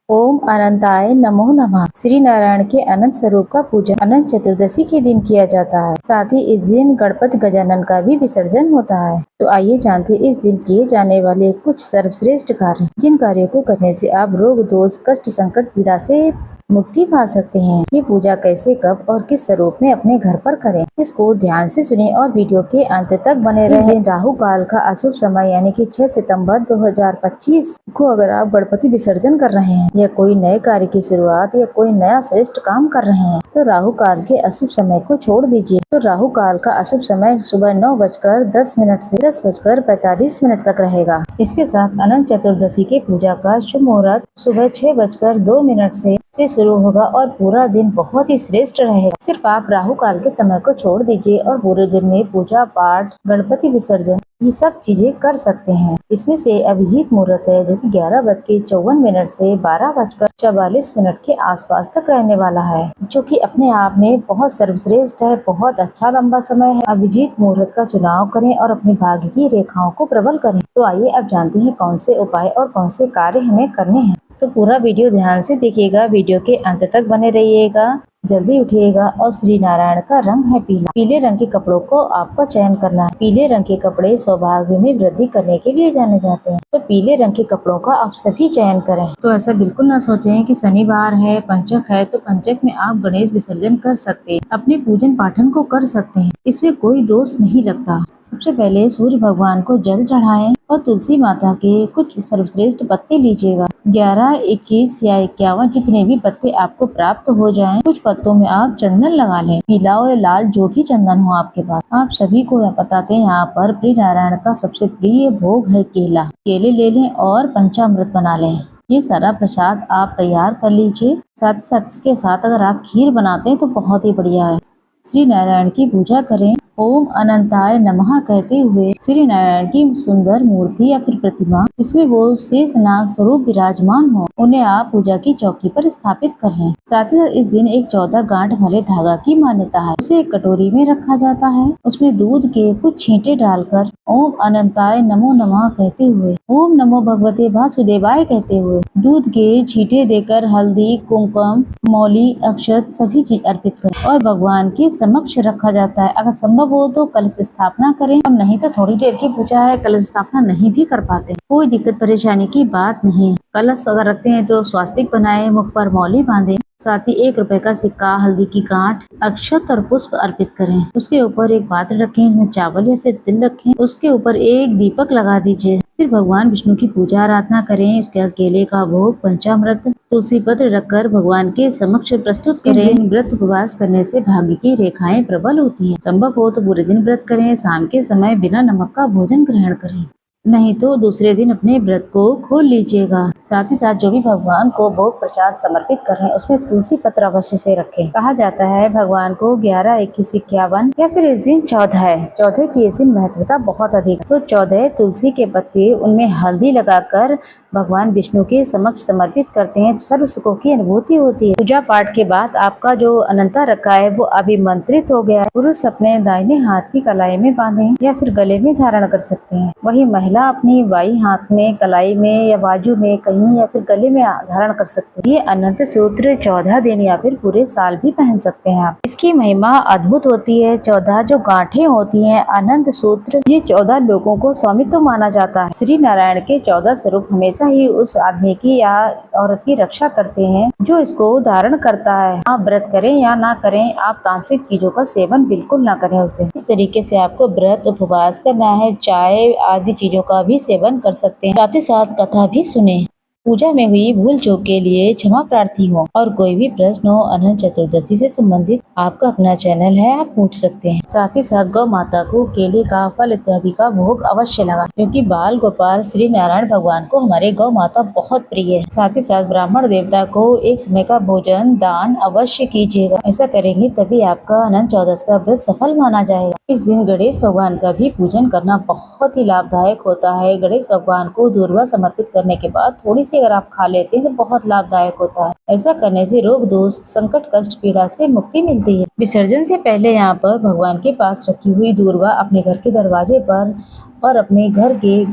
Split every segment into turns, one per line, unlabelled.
ओम अनंताय नमो नमः। श्री नारायण के अनंत स्वरूप का पूजन अनंत चतुर्दशी के दिन किया जाता है। साथ ही इस दिन गणपति गजानन का भी विसर्जन होता है। तो आइए जानते हैं इस दिन किए जाने वाले कुछ सर्वश्रेष्ठ कार्य, जिन कार्यों को करने से आप रोग दोष कष्ट संकट पीड़ा से मुक्ति पा सकते हैं। ये पूजा कैसे कब और किस स्वरूप में अपने घर पर करें, इसको ध्यान से सुने और वीडियो के अंत तक बने रहें। इस दिन राहु काल का अशुभ समय यानी कि 6 सितंबर 2025 को अगर आप गणपति विसर्जन कर रहे हैं या कोई नए कार्य की शुरुआत या कोई नया श्रेष्ठ काम कर रहे हैं तो राहु काल के अशुभ समय को छोड़ दीजिए। तो राहु काल का अशुभ समय सुबह 9:10 से 10:45 तक रहेगा। इसके साथ अनंत चतुर्दशी के पूजा का शुभ मुहूर्त सुबह 6:02 से शुरू होगा और पूरा दिन बहुत ही श्रेष्ठ रहेगा। सिर्फ आप राहु काल के समय को छोड़ दीजिए और पूरे दिन में पूजा पाठ गणपति विसर्जन ये सब चीजें कर सकते हैं। इसमें से अभिजीत मुहूर्त है जो कि 11:54 से 12:44 के आसपास तक रहने वाला है, जो कि अपने आप में बहुत सर्वश्रेष्ठ है, बहुत अच्छा लंबा समय है। अभिजीत मुहूर्त का चुनाव करें और अपने भाग्य की रेखाओं को प्रबल करें। तो आइए अब जानते हैं कौन से उपाय और कौन से कार्य हमें करने हैं। तो पूरा वीडियो ध्यान से देखिएगा, वीडियो के अंत तक बने रहिएगा। जल्दी उठिएगा और श्री नारायण का रंग है पीला। पीले रंग के कपड़ों को आपको चयन करना है। पीले रंग के कपड़े सौभाग्य में वृद्धि करने के लिए जाने जाते हैं, तो पीले रंग के कपड़ों का आप सभी चयन करें। तो ऐसा बिल्कुल ना सोचें कि शनिवार है, पंचक है, तो पंचक में आप गणेश विसर्जन कर सकते हैं, अपने पूजन पाठन को कर सकते हैं, इसमें कोई दोष नहीं लगता। सबसे पहले सूर्य भगवान को जल चढ़ाएं और तुलसी माता के कुछ सर्वश्रेष्ठ पत्ते लीजिएगा। 11, 21 या 51 जितने भी पत्ते आपको प्राप्त हो जाएं, कुछ पत्तों में आप चंदन लगा लें, पीला और लाल जो भी चंदन हो आपके पास। आप सभी को बताते हैं यहाँ पर प्रिय नारायण का सबसे प्रिय भोग है केला। केले ले लें और पंचामृत बना लें। ये सारा प्रसाद आप तैयार कर लीजिए। साथ ही साथ इसके साथ अगर आप खीर बनाते हैं तो बहुत ही बढ़िया है। श्री नारायण की पूजा करें। ओम अनंताय नमः कहते हुए श्री नारायण की सुंदर मूर्ति या फिर प्रतिमा जिसमें वो शेष नाग स्वरूप विराजमान हो, उन्हें आप पूजा की चौकी पर स्थापित कर लें। साथ ही इस दिन एक 14 गांठ वाले धागा की मान्यता है। उसे एक कटोरी में रखा जाता है, उसमें दूध के कुछ छींटे डालकर ओम अनंताय नमो नमः कहते हुए, ओम नमो भगवते वासुदेवाय कहते हुए दूध के छींटे देकर हल्दी, कुमकुम, मौली, अक्षत सभी चीज अर्पित करें और भगवान के समक्ष रखा जाता है। अगर संभव हो तो कलश स्थापना करें और नहीं तो थोड़ी देर की पूजा है, कलश स्थापना नहीं भी कर पाते, कोई दिक्कत परेशानी की बात नहीं है। कलश अगर रखते हैं तो स्वास्तिक बनाए, मुख पर मौली बांधे, साथ ही 1 रुपए का सिक्का, हल्दी की गांठ, अक्षत और पुष्प अर्पित करें। उसके ऊपर एक पात्र रखें, इसमें चावल या फिर तिल रखें, उसके ऊपर एक दीपक लगा दीजिए। फिर भगवान विष्णु की पूजा आराधना करें। उसके बाद केले का भोग, पंचामृत, तुलसी पत्र रखकर भगवान के समक्ष प्रस्तुत करें। व्रत उपवास करने से भाग्य की रेखाएं प्रबल होती हैं। संभव हो तो पूरे दिन व्रत करें। शाम के समय बिना नमक का भोजन ग्रहण करें, नहीं तो दूसरे दिन अपने व्रत को खोल लीजिएगा। साथ ही साथ जो भी भगवान को भोग प्रसाद समर्पित कर रहे हैं उसमें तुलसी पत्र अवश्य से रखें। कहा जाता है भगवान को 11, 21, 51 या फिर इस दिन 14 है। 14 की इस दिन महत्वता बहुत अधिक है। तो 14 तुलसी के पत्ते उनमें हल्दी लगाकर भगवान विष्णु के समक्ष समर्पित करते हैं, सर्व सुखों की अनुभूति होती है। पूजा पाठ के बाद आपका जो अनंता रखा है वो अभिमंत्रित हो गया है। पुरुष अपने दाहिने हाथ की कलाई में बांधे या फिर गले में धारण कर सकते हैं, वही महिला अपनी बाई हाथ में, कलाई में या बाजू में कहीं या फिर गले में धारण कर सकते हैं। ये अनंत सूत्र 14 दिन या फिर पूरे साल भी पहन सकते हैं आप। इसकी महिमा अद्भुत होती है। 14 जो गांठें होती हैं अनंत सूत्र, ये 14 लोगों को स्वामित्व माना जाता है। श्री नारायण के 14 स्वरूप हमेशा ही उस आदमी की या औरत की रक्षा करते हैं जो इसको धारण करता है। आप व्रत करें या ना करें, आप तामसिक चीजों का सेवन बिल्कुल ना करें। उससे इस तरीके से आपको व्रत उपवास करना है। चाय आदि चीजों का भी सेवन कर सकते हैं। साथ ही साथ कथा भी सुने। पूजा में हुई भूल चूक के लिए क्षमा प्रार्थी हो और कोई भी प्रश्न हो अनंत चतुर्दशी से संबंधित आपका अपना चैनल है, आप पूछ सकते हैं। साथ ही साथ गौ माता को केले का फल इत्यादि का भोग अवश्य लगा, क्योंकि बाल गोपाल श्री नारायण भगवान को हमारे गौ माता बहुत प्रिय है। साथ ही साथ ब्राह्मण देवता को एक समय का भोजन दान अवश्य कीजिएगा। ऐसा करेंगे तभी आपका अनंत चतुर्दशी का व्रत सफल माना जाएगा। इस दिन गणेश भगवान का भी पूजन करना बहुत ही लाभदायक होता है। गणेश भगवान को दूर्वा समर्पित करने के बाद थोड़ी सी अगर आप खा लेते हैं तो बहुत लाभदायक होता है। ऐसा करने से रोग दोष, संकट, कष्ट, पीड़ा से मुक्ति मिलती है। विसर्जन से पहले यहाँ पर भगवान के पास रखी हुई दूर्वा अपने घर के दरवाजे पर और अपने घर के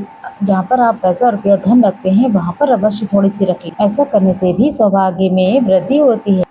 जहाँ पर आप पैसा रुपया धन रखते हैं वहाँ पर अवश्य थोड़ी सी रखें। ऐसा करने से भी सौभाग्य में वृद्धि होती है।